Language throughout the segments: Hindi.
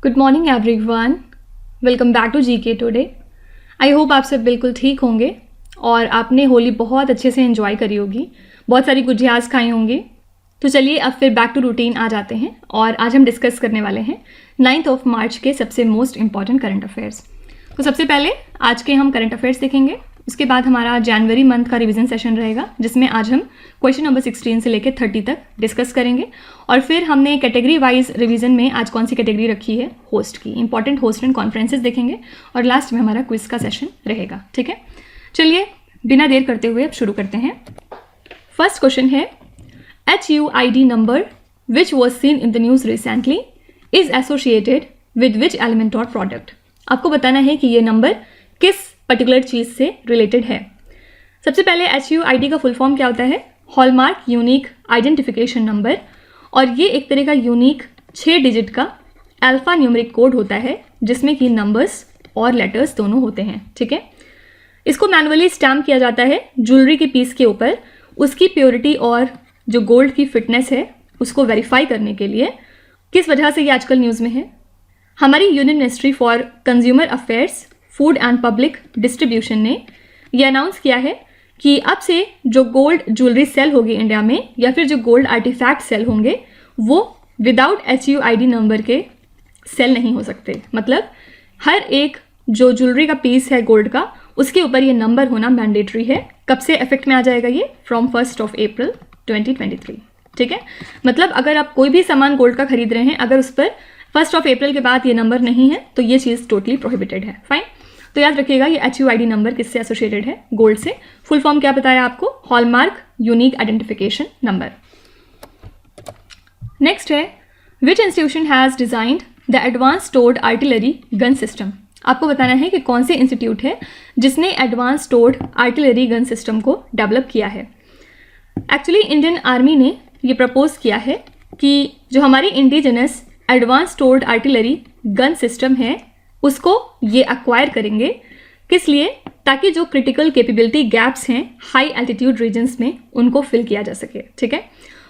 Good morning everyone, welcome back to GK today. I hope आप सब बिल्कुल ठीक होंगे और आपने होली बहुत अच्छे से एंजॉय करी होगी, बहुत सारी गुजियास खाई होंगी। तो चलिए अब फिर बैक टू रूटीन आ जाते हैं और आज हम डिस्कस करने वाले हैं 9 मार्च के सबसे मोस्ट इंपॉर्टेंट करंट अफेयर्स। तो सबसे पहले आज के हम करंट अफेयर्स देखेंगे, उसके बाद हमारा जनवरी मंथ का रिवीजन सेशन रहेगा जिसमें आज हम क्वेश्चन नंबर 16 से लेकर 30 तक डिस्कस करेंगे। और फिर हमने कैटेगरी वाइज रिवीजन में आज कौन सी कैटेगरी रखी है, होस्ट की, इंपॉर्टेंट होस्ट एंड कॉन्फ्रेंसेस देखेंगे और लास्ट में हमारा क्विज का सेशन रहेगा। ठीक है, चलिए बिना देर करते हुए अब शुरू करते हैं। फर्स्ट क्वेश्चन है, HUID number which was seen in the news recently is associated with which element और प्रोडक्ट। आपको बताना है कि ये नंबर किस पर्टिकुलर चीज़ से रिलेटेड है। सबसे पहले HUID का फुल फॉर्म क्या होता है, हॉलमार्क यूनिक आइडेंटिफिकेशन नंबर, और ये एक तरह का यूनिक 6 डिजिट का अल्फा न्यूमेरिक कोड होता है जिसमें कि नंबर्स और लेटर्स दोनों होते हैं। ठीक है, इसको मैनुअली स्टैम्प किया जाता है ज्वेलरी के पीस के ऊपर, उसकी प्योरिटी और जो गोल्ड की फिटनेस है उसको वेरीफाई करने के लिए। किस वजह से ये आजकल न्यूज़ में है, हमारी union ministry for consumer affairs, food and public distribution ने ये अनाउंस किया है कि अब से जो गोल्ड ज्वेलरी सेल होगी इंडिया में या फिर जो गोल्ड आर्टिफैक्ट सेल होंगे वो विदाउट HUID नंबर के सेल नहीं हो सकते। मतलब हर एक जो ज्वेलरी का पीस है गोल्ड का उसके ऊपर ये नंबर होना मैंडेटरी है। कब से इफेक्ट में आ जाएगा ये, फ्रॉम 1 अप्रैल 2023। ठीक है, मतलब अगर आप कोई भी सामान गोल्ड का खरीद रहे हैं, अगर उस पर 1 अप्रैल के बाद ये नंबर नहीं है तो ये चीज़ टोटली प्रोहिबिटेड है। फाइन, तो याद रखिएगा ये HUID नंबर किससे एसोसिएटेड है, गोल्ड से। फुल फॉर्म क्या बताया आपको, hallmark unique identification number. Next है, which institution has designed the advance टोर्ड आर्टिलरी गन सिस्टम। आपको बताना है कि कौन से इंस्टीट्यूट है जिसने एडवांस टोर्ड आर्टिलरी गन सिस्टम को डेवलप किया है। एक्चुअली इंडियन आर्मी ने ये प्रपोज किया है कि जो हमारी इंडिजिनस एडवांस टोर्ड आर्टिलरी गन सिस्टम है उसको ये एक्वायर करेंगे। किस लिए, ताकि जो क्रिटिकल कैपेबिलिटी गैप्स हैं हाई एल्टीट्यूड रीजन्स में उनको फिल किया जा सके। ठीक है,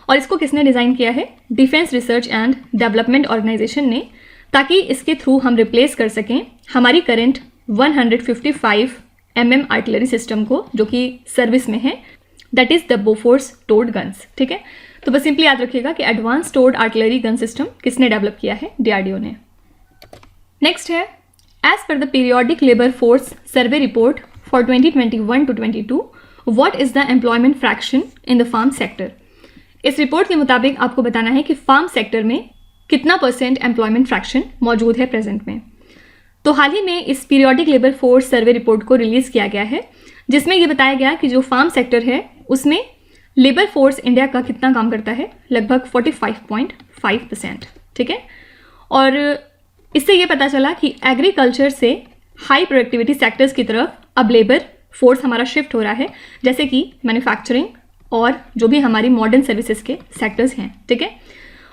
और इसको किसने डिज़ाइन किया है, defence research and development organisation ने, ताकि इसके थ्रू हम रिप्लेस कर सकें हमारी करंट 155 mm आर्टिलरी सिस्टम को जो कि सर्विस में है, दैट इज़ द बोफोर्स टोर्ड गन्स। ठीक है, तो बस सिंपली याद रखिएगा कि एडवांस टोर्ड आर्टिलरी गन सिस्टम किसने डेवलप किया है, DRDO ने। नेक्स्ट है, as per the periodic labour force survey report for 2021 to 22 what is the employment fraction in the farm sector. इस रिपोर्ट के मुताबिक आपको बताना है कि फार्म सेक्टर में कितना % एम्प्लॉयमेंट फ्रैक्शन मौजूद है प्रेजेंट में। तो हाल ही में इस periodic labour force survey report को रिलीज किया गया है जिसमें यह बताया गया कि जो फार्म सेक्टर है उसमें लेबर फोर्स इंडिया का कितना काम करता है, लगभग 45.5%। ठीक है, और इससे ये पता चला कि एग्रीकल्चर से हाई प्रोडक्टिविटी सेक्टर्स की तरफ अब लेबर फोर्स हमारा शिफ्ट हो रहा है, जैसे कि मैन्युफैक्चरिंग और जो भी हमारी मॉडर्न सर्विसेज के सेक्टर्स हैं। ठीक है,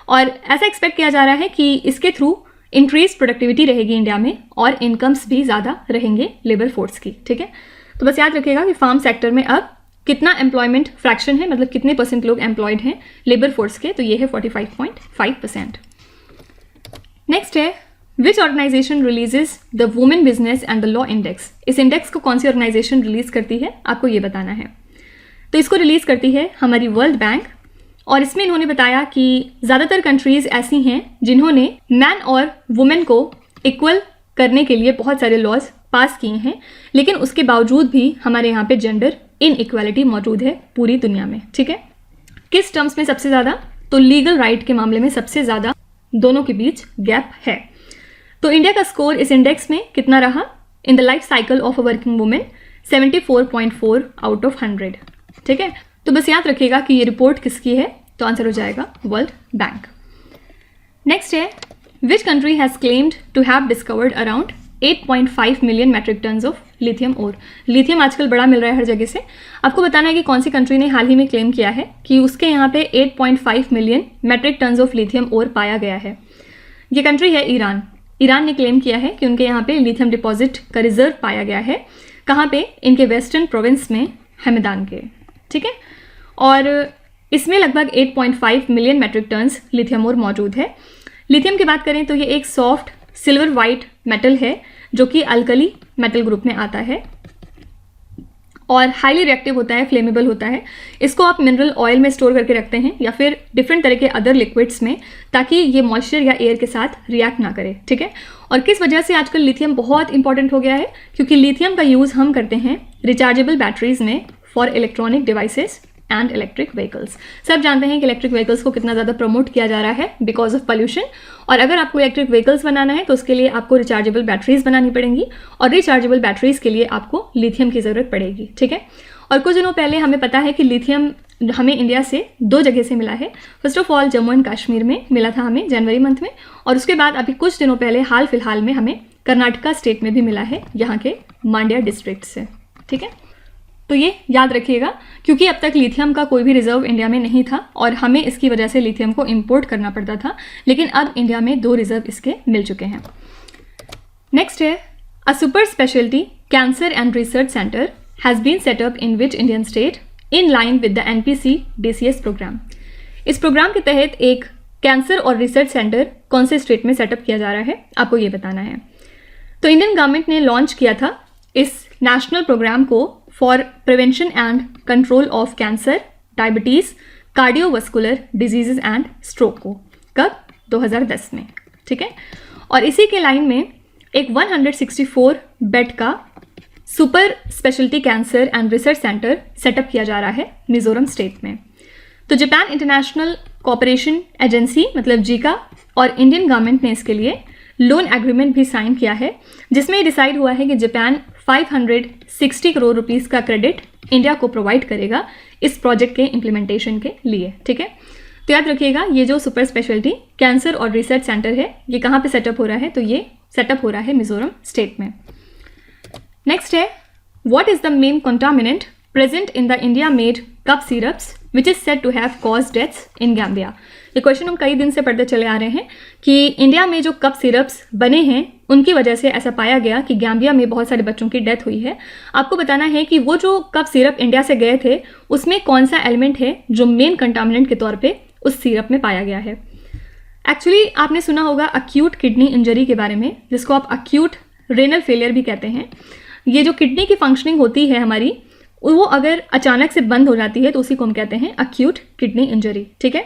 और ऐसा एक्सपेक्ट किया जा रहा है कि इसके थ्रू इंक्रीज प्रोडक्टिविटी रहेगी इंडिया में और इनकम्स भी ज़्यादा रहेंगे लेबर फोर्स की। ठीक है, तो बस याद रखिएगा कि फार्म सेक्टर में अब कितना एम्प्लॉयमेंट फ्रैक्शन है, मतलब कितने % लोग एम्प्लॉयड हैं लेबर फोर्स के, तो ये है 45.5%। नेक्स्ट है, which organisation releases the women business and the law index. इस इंडेक्स को कौन सी ऑर्गेनाइजेशन रिलीज करती है, आपको ये बताना है। तो इसको रिलीज करती है हमारी वर्ल्ड बैंक, और इसमें इन्होंने बताया कि ज़्यादातर कंट्रीज ऐसी हैं जिन्होंने मैन और वुमेन को इक्वल करने के लिए बहुत सारे लॉज पास किए हैं, लेकिन उसके बावजूद भी हमारे यहाँ पे जेंडर इन इक्वालिटी मौजूद है पूरी दुनिया में। ठीक है, किस टर्म्स में सबसे ज़्यादा, तो लीगल राइट के मामले में सबसे ज़्यादा दोनों के बीच गैप है। तो इंडिया का स्कोर इस इंडेक्स में कितना रहा, in the life cycle of a working women 74.4 out of 100। ठीक है, तो बस याद रखिएगा कि ये रिपोर्ट किसकी है, तो आंसर हो जाएगा वर्ल्ड बैंक। नेक्स्ट है, which country has claimed to have discovered around 8.5 million metric tons of lithium ore. Lithium आजकल बड़ा मिल रहा है हर जगह से। आपको बताना है कि कौन सी कंट्री ने हाल ही में क्लेम किया है कि उसके यहाँ पे 8.5 million metric tons of lithium ore पाया गया है। ये कंट्री है ईरान। ईरान ने क्लेम किया है कि उनके यहाँ पे लिथियम डिपॉजिट का रिजर्व पाया गया है। कहाँ पे, इनके वेस्टर्न प्रोविंस में, हैमदान के। ठीक है, और इसमें लगभग 8.5 मिलियन मेट्रिक टन्स लिथियम ओर मौजूद है। लिथियम की बात करें तो ये एक सॉफ्ट सिल्वर वाइट मेटल है जो कि अल्कली मेटल ग्रुप में आता है और हाईली रिएक्टिव होता है, फ्लेमेबल होता है। इसको आप मिनरल ऑयल में स्टोर करके रखते हैं या फिर डिफरेंट तरह के अदर लिक्विड्स में, ताकि ये मॉइस्चर या एयर के साथ रिएक्ट ना करे, ठीक है। और किस वजह से आजकल लिथियम बहुत इंपॉर्टेंट हो गया है, क्योंकि लिथियम का यूज़ हम करते हैं रिचार्जेबल बैटरीज में for electronic devices and electric vehicles. सब जानते हैं कि इलेक्ट्रिक व्हीकल्स को कितना ज़्यादा प्रमोट किया जा रहा है बिकॉज ऑफ पोल्यूशन, और अगर आपको इलेक्ट्रिक व्हीकल्स बनाना है तो उसके लिए आपको रिचार्जेबल बैटरीज बनानी पड़ेंगी, और रिचार्जेबल बैटरीज के लिए आपको लिथियम की ज़रूरत पड़ेगी, ठीक है। और कुछ दिनों पहले हमें पता है कि लिथियम हमें इंडिया से 2 जगह से मिला है। First of all Jammu and Kashmir में मिला था हमें जनवरी मंथ में, और उसके बाद अभी कुछ दिनों पहले हाल फिलहाल में हमें कर्नाटका स्टेट में भी मिला है, यहाँ के मांड्या डिस्ट्रिक्ट से, ठीक है। तो ये याद रखिएगा, क्योंकि अब तक लिथियम का कोई भी रिजर्व इंडिया में नहीं था और हमें इसकी वजह से लिथियम को इंपोर्ट करना पड़ता था, लेकिन अब इंडिया में 2 रिजर्व इसके मिल चुके हैं। नेक्स्ट है a super speciality cancer and research centre has been set up in which Indian state in line with the NPC-DCS programme. इस प्रोग्राम के तहत एक कैंसर और रिसर्च सेंटर कौन से स्टेट में सेटअप किया जा रहा है, आपको ये बताना है। तो इंडियन गवर्नमेंट ने लॉन्च किया था इस नेशनल प्रोग्राम को for prevention and control of cancer, diabetes, cardiovascular diseases and stroke को, कब? 2010 में, ठीक है। और इसी के लाइन में एक 164 बेड का super speciality cancer and research centre setup किया जा रहा है मिजोरम स्टेट में। तो जापान इंटरनेशनल कोऑपरेशन एजेंसी मतलब जीका और इंडियन गवर्नमेंट ने इसके लिए लोन एग्रीमेंट भी साइन किया है, जिसमें डिसाइड हुआ है कि जापान 560 करोड़ रुपीस का क्रेडिट इंडिया को प्रोवाइड करेगा इस प्रोजेक्ट के इम्प्लीमेंटेशन के लिए, ठीक है। तो याद रखिएगा, ये जो सुपर स्पेशलिटी कैंसर और रिसर्च सेंटर है ये कहाँ पे सेटअप हो रहा है, तो ये सेटअप हो रहा है मिजोरम स्टेट में। नेक्स्ट है what is the main contaminant present in the India made cough syrups which is said to have cause deaths in Gambia. ये क्वेश्चन हम कई दिन से पढ़ते चले आ रहे हैं कि इंडिया में जो कप सिरप्स बने हैं उनकी वजह से ऐसा पाया गया कि गैम्बिया में बहुत सारे बच्चों की डेथ हुई है। आपको बताना है कि वो जो कप सिरप इंडिया से गए थे उसमें कौन सा एलिमेंट है जो मेन कंटामिनेंट के तौर पे उस सिरप में पाया गया है। एक्चुअली आपने सुना होगा अक्यूट किडनी इंजरी के बारे में, जिसको आप अक्यूट रेनल फेलियर भी कहते हैं। ये जो किडनी की फंक्शनिंग होती है हमारी, वो अगर अचानक से बंद हो जाती है तो उसी को हम कहते हैं अक्यूट किडनी इंजरी, ठीक है।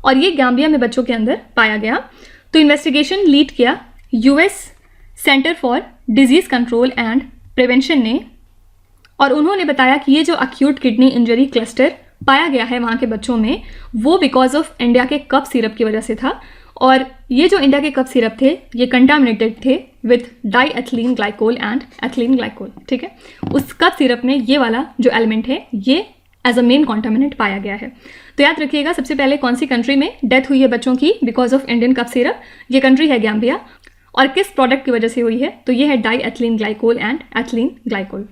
और ये गैम्बिया में बच्चों के अंदर पाया गया। तो इन्वेस्टिगेशन लीड किया US centre for disease control and prevention ने, और उन्होंने बताया कि ये जो अक्यूट किडनी इंजरी क्लस्टर पाया गया है वहाँ के बच्चों में, वो बिकॉज ऑफ इंडिया के कप सिरप की वजह से था। और ये जो इंडिया के कप सिरप थे ये कंटामिनेटेड थे with die ethylene glycol and ethylene glycol, ठीक है। उस कप सिरप में ये वाला जो एलिमेंट है ये एज अ मेन कॉन्टामिनेंट पाया गया है। तो याद रखिएगा, सबसे पहले कौन सी कंट्री में डेथ हुई है बच्चों की because of Indian cup syrup, ये कंट्री है गैम्बिया। और किस प्रोडक्ट की वजह से हुई है, तो ये है di ethylene glycol and ethylene glycol.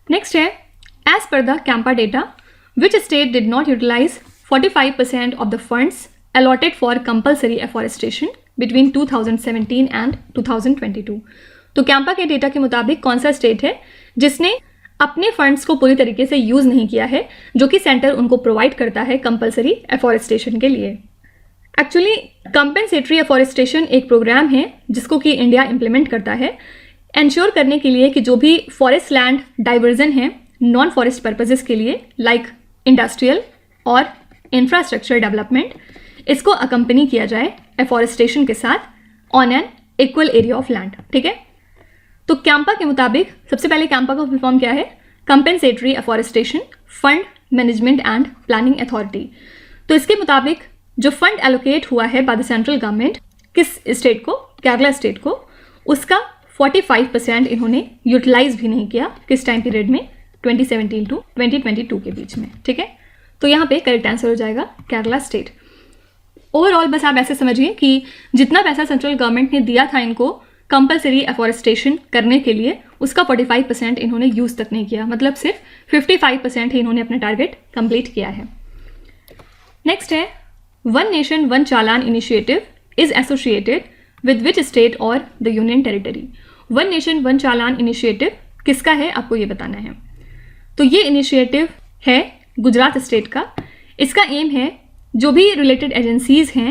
Next है as per the CAMPA data which state did not utilise 45% of the funds allotted for compulsory afforestation between 2017 and 2022। तो कैंपा के डेटा के मुताबिक कौन सा स्टेट है जिसने अपने फंड्स को पूरी तरीके से यूज़ नहीं किया है, जो कि सेंटर उनको प्रोवाइड करता है कंपलसरी एफॉरेस्टेशन के लिए। एक्चुअली कंपेंसेटरी एफॉरेस्टेशन एक प्रोग्राम है जिसको कि इंडिया इम्प्लीमेंट करता है इंश्योर करने के लिए कि जो भी फॉरेस्ट लैंड डाइवर्जन है नॉन फॉरेस्ट पर्पजेस के लिए, लाइक इंडस्ट्रियल और इंफ्रास्ट्रक्चर डेवलपमेंट, इसको अकम्पनी किया जाए एफॉरेस्टेशन के साथ on an equal area of land, ठीक है। तो कैंपा के मुताबिक सबसे पहले कैंपा का फुल फॉर्म क्या है, compensatory afforestation fund management and planning authority. तो इसके मुताबिक जो फंड एलोकेट हुआ है बाय द सेंट्रल गवर्नमेंट किस स्टेट को, केरला स्टेट को, उसका 45% इन्होंने यूटिलाइज भी नहीं किया किस टाइम पीरियड में, 2017 टू 2022 के बीच में, ठीक है। तो यहाँ पे करेक्ट आंसर हो जाएगा केरला स्टेट। ओवरऑल बस आप ऐसे समझिए कि जितना पैसा सेंट्रल गवर्नमेंट ने दिया था इनको कंपलसरी एफॉरेस्टेशन करने के लिए, उसका 45% इन्होंने यूज़ तक नहीं किया, मतलब सिर्फ 55% ही इन्होंने अपना टारगेट कंप्लीट किया है। नेक्स्ट है one nation one challan initiative is associated with which state or the union territory. One nation one challan initiative किसका है, आपको ये बताना है। तो ये इनिशिएटिव है गुजरात स्टेट का। इसका एम है जो भी रिलेटेड एजेंसीज हैं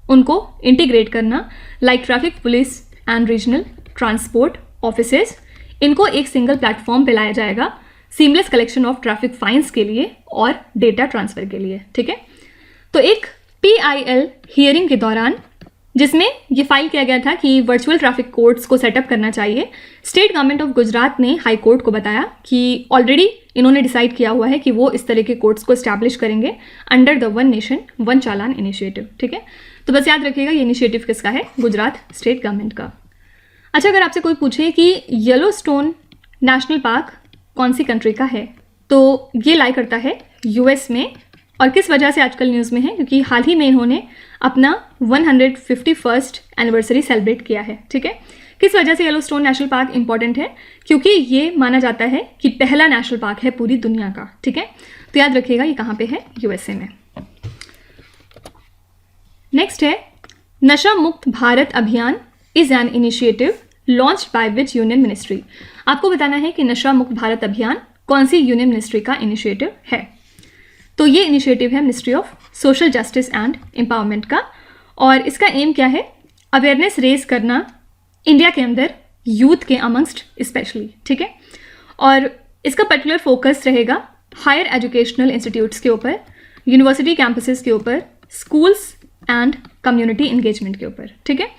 उनको इंटीग्रेट करना, like traffic police and regional transport offices, इनको एक सिंगल प्लेटफॉर्म पे लाया जाएगा seamless collection of traffic fines के लिए और डेटा ट्रांसफ़र के लिए, ठीक है। तो एक PIL हियरिंग के दौरान जिसमें ये फाइल किया गया था कि वर्चुअल ट्रैफिक कोर्ट्स को सेटअप करना चाहिए, स्टेट गवर्नमेंट ऑफ गुजरात ने हाई कोर्ट को बताया कि ऑलरेडी इन्होंने डिसाइड किया हुआ है कि वो इस तरह के कोर्ट्स को इस्टेब्लिश करेंगे under the one nation one challan initiative, ठीक है। तो बस याद रखिएगा ये इनिशिएटिव किसका है, गुजरात स्टेट गवर्नमेंट का। अच्छा, अगर आपसे कोई पूछे कि येलोस्टोन नेशनल पार्क कौन सी कंट्री का है, तो ये लाई करता है US में। और किस वजह से आजकल न्यूज़ में है, क्योंकि हाल ही में इन्होंने अपना 151st एनिवर्सरी सेलिब्रेट किया है, ठीक है। किस वजह से येलोस्टोन नेशनल पार्क इंपॉर्टेंट है, क्योंकि ये माना जाता है कि पहला नेशनल पार्क है पूरी दुनिया का, ठीक है। तो याद रखिएगा ये कहाँ पे है, USA में। नेक्स्ट है नशा मुक्त भारत अभियान is an initiative launched by which union ministry. आपको बताना है कि नशा मुक्त भारत अभियान कौन सी यूनियन मिनिस्ट्री का इनिशिएटिव है। तो ये इनिशिएटिव है ministry of social justice and empowerment का, और इसका एम क्या है, अवेयरनेस रेज करना इंडिया के अंदर यूथ के अमंगस्ट स्पेशली, ठीक है। और इसका पर्टिकुलर फोकस रहेगा हायर एजुकेशनल इंस्टीट्यूट्स के ऊपर, यूनिवर्सिटी कैंपसेस के ऊपर, स्कूल्स एंड कम्युनिटी इंगेजमेंट के ऊपर, ठीक है।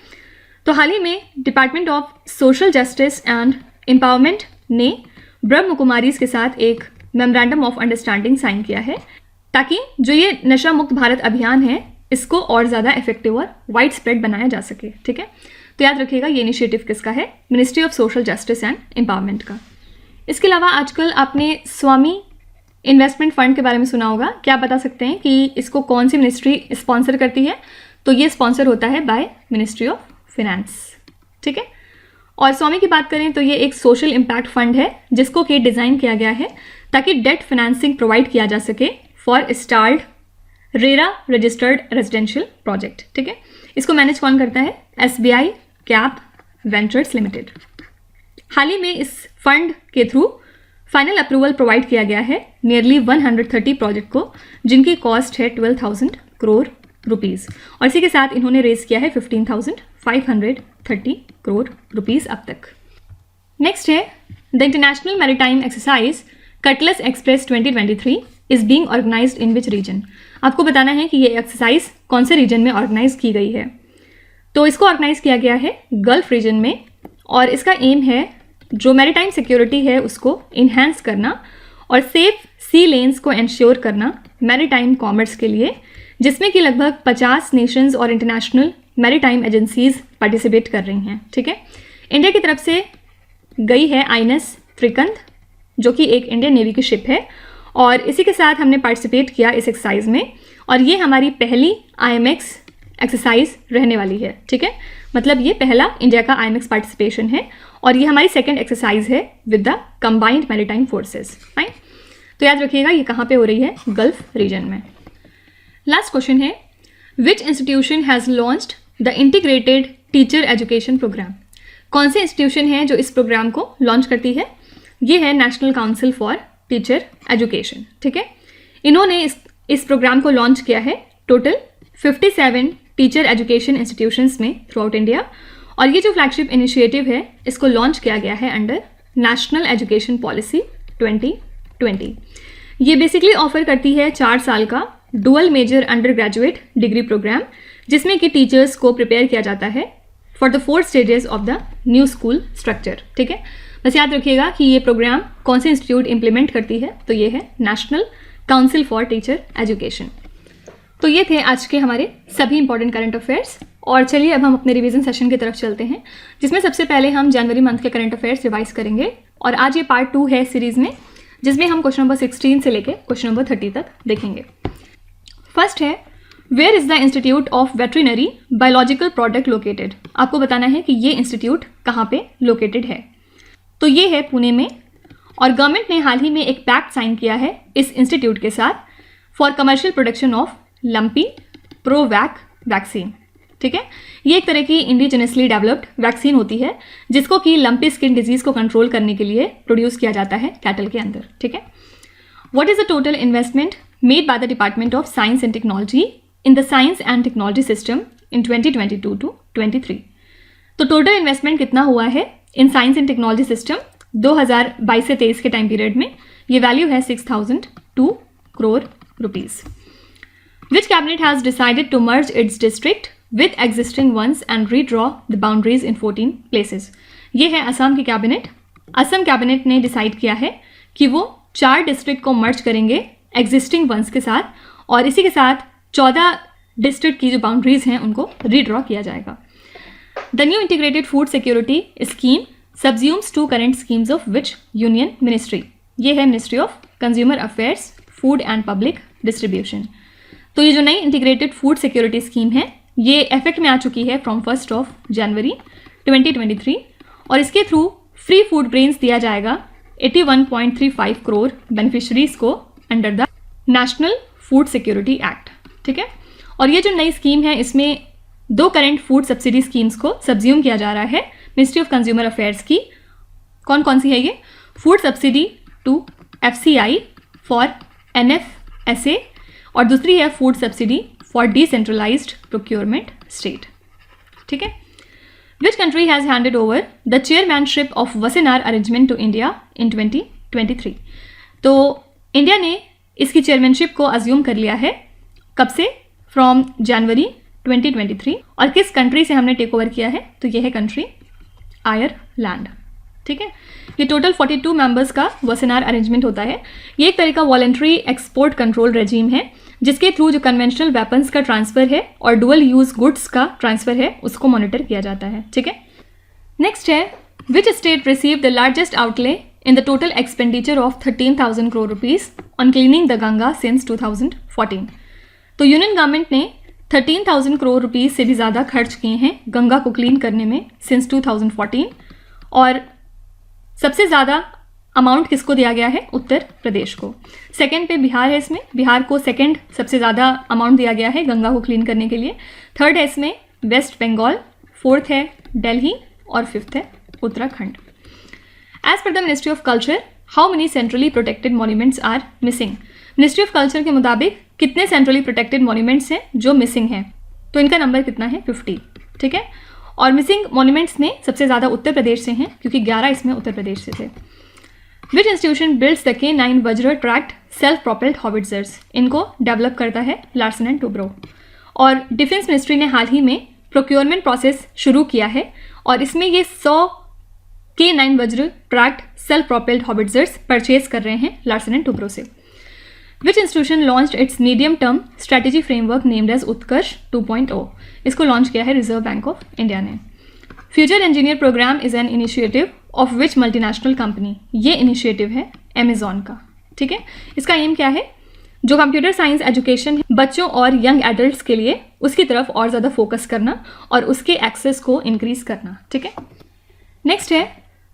तो हाल ही में department of social justice and empowerment ने ब्रह्म कुमारीज के साथ एक मेमोरेंडम ऑफ अंडरस्टैंडिंग साइन किया है, ताकि जो ये नशा मुक्त भारत अभियान है इसको और ज़्यादा इफेक्टिव और वाइड स्प्रेड बनाया जा सके, ठीक है। तो याद रखिएगा ये इनिशिएटिव किसका है, ministry of social justice and empowerment का। इसके अलावा आजकल आपने स्वामी इन्वेस्टमेंट फंड के बारे में सुना होगा। क्या आप बता सकते हैं कि इसको कौन सी मिनिस्ट्री स्पॉन्सर करती है? तो ये स्पॉन्सर होता है बाय मिनिस्ट्री ऑफ फिनेंस, ठीक है। और स्वामी की बात करें तो ये एक सोशल इम्पैक्ट फंड है जिसको कि डिज़ाइन किया गया है ताकि डेट फाइनेंसिंग प्रोवाइड किया जा सके for stalled RERA registered residential project, ठीक है। इसको मैनेज कौन करता है? SBI cap ventures limited. हाल ही में इस फंड के थ्रू फाइनल अप्रूवल प्रोवाइड किया गया है नियरली 130 प्रोजेक्ट को, जिनकी कॉस्ट है 12,000 करोड़ रुपीज़, और इसी के साथ इन्होंने रेज किया है 15,530 करोड़ रुपीज़ अब तक। नेक्स्ट है the international maritime exercise cutlass express 2023 is being organised in which region. आपको बताना है कि ये एक्सरसाइज कौन से रीजन में ऑर्गेनाइज की गई है। तो इसको ऑर्गेनाइज किया गया है गल्फ रीजन में, और इसका एम है जो मैरीटाइम सिक्योरिटी है उसको इन्हेंस करना और सेफ सी लेन्स को इंश्योर करना मैरीटाइम कॉमर्स के लिए, जिसमें कि लगभग 50 नेशंस और इंटरनेशनल मैरीटाइम एजेंसीज पार्टिसिपेट कर रही हैं, ठीक है। इंडिया की तरफ से गई है INS त्रिकंद, जो कि एक इंडियन नेवी की शिप है, और इसी के साथ हमने पार्टिसिपेट किया इस एक्सरसाइज में, और ये हमारी पहली IMX एक्सरसाइज रहने वाली है, ठीक है। मतलब ये पहला इंडिया का IMX पार्टिसिपेशन है, और ये हमारी सेकेंड एक्सरसाइज है with the combined maritime forces, fine. तो याद रखिएगा ये कहाँ पे हो रही है, गल्फ रीजन में। लास्ट क्वेश्चन है which institution has launched the integrated teacher education programme. कौन सी इंस्टीट्यूशन है जो इस प्रोग्राम को लॉन्च करती है? ये है national council for teacher education, ठीक है। इन्होंने इस प्रोग्राम को लॉन्च किया है टोटल 57 टीचर एजुकेशन इंस्टीट्यूशंस में थ्रू आउट इंडिया, और ये जो फ्लैगशिप इनिशिएटिव है इसको लॉन्च किया गया है अंडर नेशनल एजुकेशन पॉलिसी 2020। ये बेसिकली ऑफर करती है 4 साल का dual major under graduate degree programme, जिसमें कि टीचर्स को प्रिपेयर किया जाता है for the 4 stages of the new school structure, ठीक है। बस याद रखिएगा कि ये प्रोग्राम कौन से इंस्टीट्यूट इंप्लीमेंट करती है, तो ये है national council for teacher education. तो ये थे आज के हमारे सभी इंपॉर्टेंट करंट अफेयर्स, और चलिए अब हम अपने रिवीजन सेशन की तरफ चलते हैं, जिसमें सबसे पहले हम जनवरी मंथ के करंट अफेयर्स रिवाइज करेंगे। और आज ये पार्ट 2 है सीरीज में, जिसमें हम क्वेश्चन नंबर 16 से लेकर क्वेश्चन नंबर 30 तक देखेंगे। फर्स्ट है where is the institute of veterinary biological product located. आपको बताना है कि ये इंस्टीट्यूट कहाँ पे लोकेटेड है। तो ये है पुणे में, और गवर्नमेंट ने हाल ही में एक पैक्ट साइन किया है इस इंस्टीट्यूट के साथ for commercial production of lumpy ProVac vaccine, ठीक है। ये एक तरह की इंडिजिनसली डेवलप्ड वैक्सीन होती है जिसको कि लंपी स्किन डिजीज को कंट्रोल करने के लिए प्रोड्यूस किया जाता है कैटल के अंदर, ठीक है। What is the total investment made by the department of science and technology in the science and technology system in 2022 to 23. तो टोटल इन्वेस्टमेंट कितना हुआ है in science and technology system 2022 से 23 के टाइम पीरियड में? ये वैल्यू है 6,002 crore rupees. Which cabinet has decided to merge its district with existing ones and redraw the boundaries in 14 places? ये है असम की कैबिनेट. असम कैबिनेट ने डिसाइड किया है कि वो 4 डिस्ट्रिक्ट को मर्ज करेंगे एग्जिस्टिंग वंस के साथ, और इसी के साथ 14 डिस्ट्रिक्ट की जो बाउंड्रीज हैं उनको रीड्रॉ किया जाएगा. The new integrated food security scheme subsumes 2 current schemes of which union ministry? ये है ministry of consumer affairs, food and public distribution. तो ये जो नई इंटीग्रेटेड फूड सिक्योरिटी स्कीम है ये इफेक्ट में आ चुकी है फ्रॉम 1 जनवरी 2023, और इसके थ्रू फ्री फूड ग्रेन्स दिया जाएगा 81.35 करोड़ बेनिफिशरीज को under the national food security act. ठीक है, और ये जो नई स्कीम है इसमें 2 करंट फूड सब्सिडी स्कीम्स को सब्ज्यूम किया जा रहा है मिनिस्ट्री ऑफ कंज्यूमर अफेयर्स की. कौन कौन सी है ये? Food subsidy to FCI for NFSA, और दूसरी है food subsidy for decentralised procurement state. ठीक है. Which country has handed over the chairmanship of Wassenaar arrangement to India in 2023? तो इंडिया ने इसकी चेयरमैनशिप को अज्यूम कर लिया है. कब से? From January 2023. और किस कंट्री से हमने टेक ओवर किया है? तो यह है कंट्री आयरलैंड. ठीक है. ये टोटल 42 मेंबर्स का वसेनार अरेंजमेंट होता है. ये एक तरह का वॉलंटरी एक्सपोर्ट कंट्रोल रेजीम है जिसके थ्रू जो कन्वेंशनल वेपन्स का ट्रांसफ़र है और डुअल यूज़ गुड्स का ट्रांसफ़र है उसको मॉनिटर किया जाता है. ठीक है. नेक्स्ट है which state receive the largest outlay in the total expenditure of 13,000 crore rupees on cleaning the Ganga since 2014? तो यूनियन गवर्नमेंट ने 13,000 crore rupees से भी ज़्यादा खर्च किए हैं गंगा को क्लीन करने में सिंस 2014, और सबसे ज़्यादा अमाउंट किसको दिया गया है? उत्तर प्रदेश को. सेकंड पे बिहार है. इसमें बिहार को सेकंड सबसे ज़्यादा अमाउंट दिया गया है गंगा को क्लीन करने के लिए. थर्ड है इसमें वेस्ट बंगाल, फोर्थ है दिल्ली, और फिफ्थ है Uttarakhand. As per the ministry of culture how many centrally protected monuments are missing? Ministry of culture के मुताबिक कितने सेंट्रली प्रोटेक्टेड मॉन्यूमेंट्स हैं जो मिसिंग हैं? तो इनका नंबर कितना है? 50. ठीक है. और मिसिंग मॉन्यूमेंट्स में सबसे ज़्यादा उत्तर प्रदेश से हैं क्योंकि 11 इसमें उत्तर प्रदेश से थे. विच institution builds the K9 Vajra tracked self propelled हॉविट्जर्स? इनको डेवलप करता है लार्सन एंड टुब्रो. और डिफेंस मिनिस्ट्री ने हाल ही में प्रोक्योरमेंट प्रोसेस शुरू किया है और इसमें ये 100 K9 Vajra tracked self propelled howitzers purchase कर रहे हैं लार्सन एंड टुब्रो से. Which institution launched its medium term strategy framework named as Utkarsh 2.0? इसको लॉन्च किया है रिजर्व बैंक ऑफ इंडिया ने. Future engineer programme is an initiative of which multinational company? ये इनिशिएटिव है अमेजॉन का. ठीक है. इसका एम क्या है? जो कंप्यूटर साइंस एजुकेशन है बच्चों और यंग एडल्ट्स के लिए उसकी तरफ और ज़्यादा फोकस करना और उसके एक्सेस को इंक्रीज करना. ठीक है. नेक्स्ट है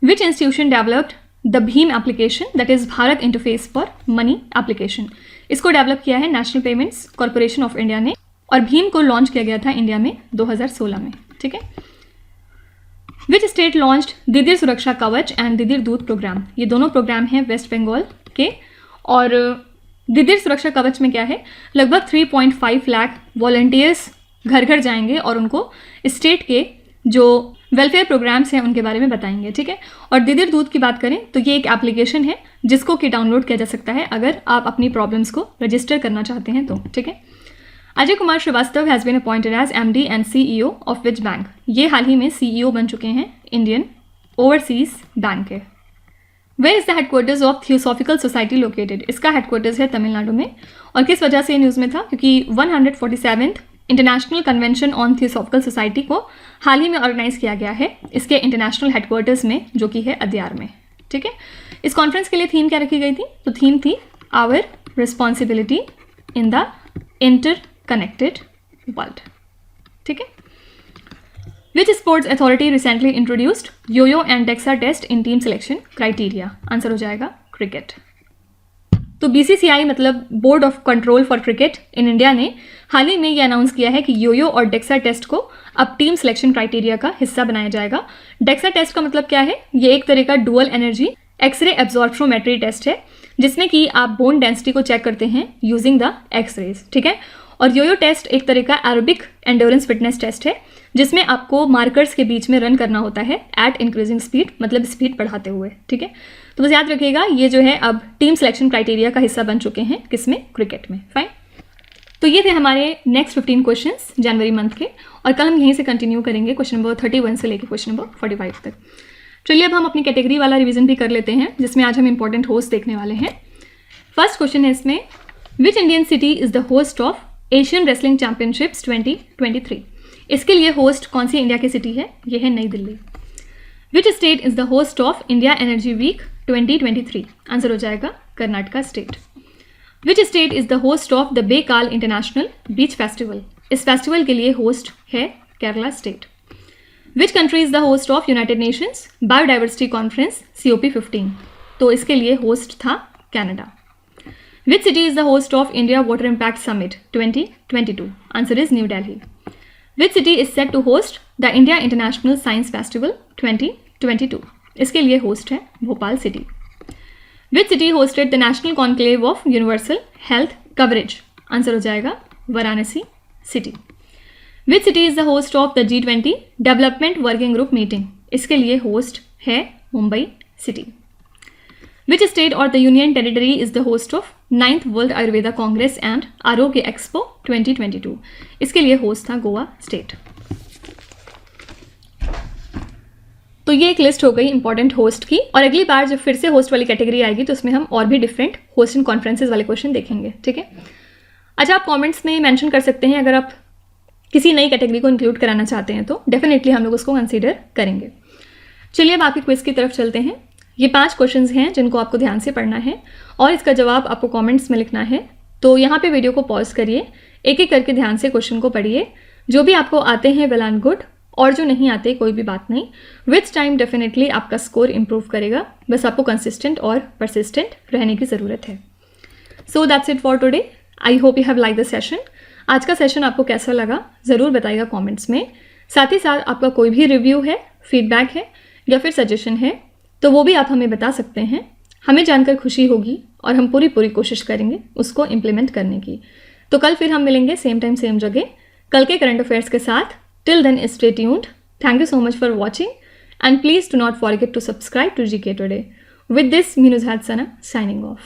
which institution developed the Bhim application that is Bharat interface for money application? इसको डेवलप किया है national payments corporation of India ने, और भीम को लॉन्च किया गया था इंडिया में 2016 में. ठीक है. विच स्टेट लॉन्च्ड दीदिर सुरक्षा कवच एंड दीदिर दूत प्रोग्राम? ये दोनों प्रोग्राम हैं वेस्ट बंगाल के. और दीदिर सुरक्षा कवच में क्या है? लगभग 3.5 लाख वॉलंटियर्स घर घर जाएंगे और उनको स्टेट के जो वेलफेयर प्रोग्राम्स हैं उनके बारे में बताएंगे. ठीक है. और दीदिर दूत की बात करें तो ये एक एप्लीकेशन है जिसको कि डाउनलोड किया जा सकता है अगर आप अपनी प्रॉब्लम्स को रजिस्टर करना चाहते हैं तो. ठीक है. Ajay Kumar Srivastava has been appointed as MD and CEO of which bank? ये हाल ही में CEO बन चुके हैं इंडियन ओवरसीज बैंक के. Where is the headquarters of theosophical society located? इसका हेडक्वार्टर्स है तमिलनाडु में. और किस वजह से न्यूज़ में था? क्योंकि 147th international convention on theosophical society को हाल ही में ऑर्गेनाइज किया गया है इसके इंटरनेशनल हेडक्वार्टर्स में जो कि है अद्यार में. ठीक है. इस कॉन्फ्रेंस के लिए थीम क्या रखी गई थी? तो थीम थी our responsibility in the interconnected world. ठीक है. Which sports authority recently introduced yoyo and DEXA test in team selection criteria? Answer हो जाएगा क्रिकेट. तो BCCI मतलब board of control for cricket in India ने हाल ही में ये अनाउंस किया है कि योयो और डेक्सा टेस्ट को अब टीम सिलेक्शन क्राइटेरिया का हिस्सा बनाया जाएगा. डेक्सा टेस्ट का मतलब क्या है? ये एक तरह का डुअल एनर्जी एक्सरे एब्जॉर्प्शोमेट्री टेस्ट है जिसमें कि आप बोन डेंसिटी को चेक करते हैं यूजिंग द एक्सरेज. ठीक है. और योयो टेस्ट एक तरह का एरोबिक एंडोरेंस फिटनेस टेस्ट है जिसमें आपको मार्कर्स के बीच में रन करना होता है एट इंक्रीजिंग स्पीड, मतलब स्पीड बढ़ाते हुए। ठीक है, तो बस याद रखिएगा ये जो है अब टीम सिलेक्शन क्राइटेरिया का हिस्सा बन चुके हैं, किसमें, क्रिकेट में। फाइन, तो ये थे हमारे नेक्स्ट 15 क्वेश्चंस जनवरी मंथ के, और कल हम यहीं से कंटिन्यू करेंगे क्वेश्चन नंबर 31 से लेकर क्वेश्चन नंबर 45 तक। चलिए अब हम अपनी कैटेगरी वाला रिवीजन भी कर लेते हैं, जिसमें आज हम इंपॉर्टेंट होस्ट देखने वाले हैं। फर्स्ट क्वेश्चन है इसमें, which Indian city is the host of Asian wrestling championships 2023? इसके लिए होस्ट कौन सी इंडिया की सिटी है? ये है Nai Delhi. Which state is the host of India energy week 2023? Answer हो जाएगा Karnataka state. Which state is the host of the Bekal international beach festival? इस फेस्टिवल के लिए होस्ट है Kerala state. Which country is the host of united nations biodiversity conference COP15? तो इसके लिए होस्ट था Canada. Which city is the host of India water impact summit 2022? Answer is new Delhi. Which city is set to host the India International Science Festival 2022? इसके लिए होस्ट है Bhopal city. Which city hosted the National Conclave of Universal Health Coverage? Answer हो जाएगा Varanasi city. Which city is the host of the G20 Development Working Group Meeting? इसके लिए होस्ट है Mumbai city. Which state or the Union Territory is the host of 9th World Ayurveda Congress and आरोग्य एक्सपो 2022? इसके लिए होस्ट था गोवा स्टेट। तो ये एक लिस्ट हो गई इंपॉर्टेंट होस्ट की, और अगली बार जब फिर से होस्ट वाली कैटेगरी आएगी तो उसमें हम और भी डिफरेंट होस्ट एंड कॉन्फ्रेंसेज वाले क्वेश्चन देखेंगे। ठीक है, अच्छा आप कमेंट्स में मेंशन कर सकते हैं अगर आप किसी नई कैटेगरी को इंक्लूड कराना चाहते हैं, तो डेफिनेटली हम लोग उसको कंसीडर करेंगे। चलिए अब आपके क्विज की तरफ चलते हैं। ये 5 क्वेश्चंस हैं जिनको आपको ध्यान से पढ़ना है और इसका जवाब आपको कमेंट्स में लिखना है। तो यहाँ पे वीडियो को पॉज करिए, एक एक करके ध्यान से क्वेश्चन को पढ़िए। जो भी आपको आते हैं वेल एंड गुड, और जो नहीं आते कोई भी बात नहीं। विथ टाइम डेफिनेटली आपका स्कोर इंप्रूव करेगा, बस आपको कंसिस्टेंट और परसिस्टेंट रहने की ज़रूरत है। So that's it for today. I hope you have like the session. आज का सेशन आपको कैसा लगा ज़रूर बताइएगा कॉमेंट्स में। साथ ही साथ आपका कोई भी रिव्यू है, फीडबैक है या फिर सजेशन है तो वो भी आप हमें बता सकते हैं। हमें जानकर खुशी होगी और हम पूरी कोशिश करेंगे उसको इम्प्लीमेंट करने की। तो कल फिर हम मिलेंगे सेम टाइम सेम जगह कल के करंट अफेयर्स के साथ। Till then stay tuned. Thank you so much for watching and please do not forget to subscribe to GK Today। With this Meenu Sana signing of.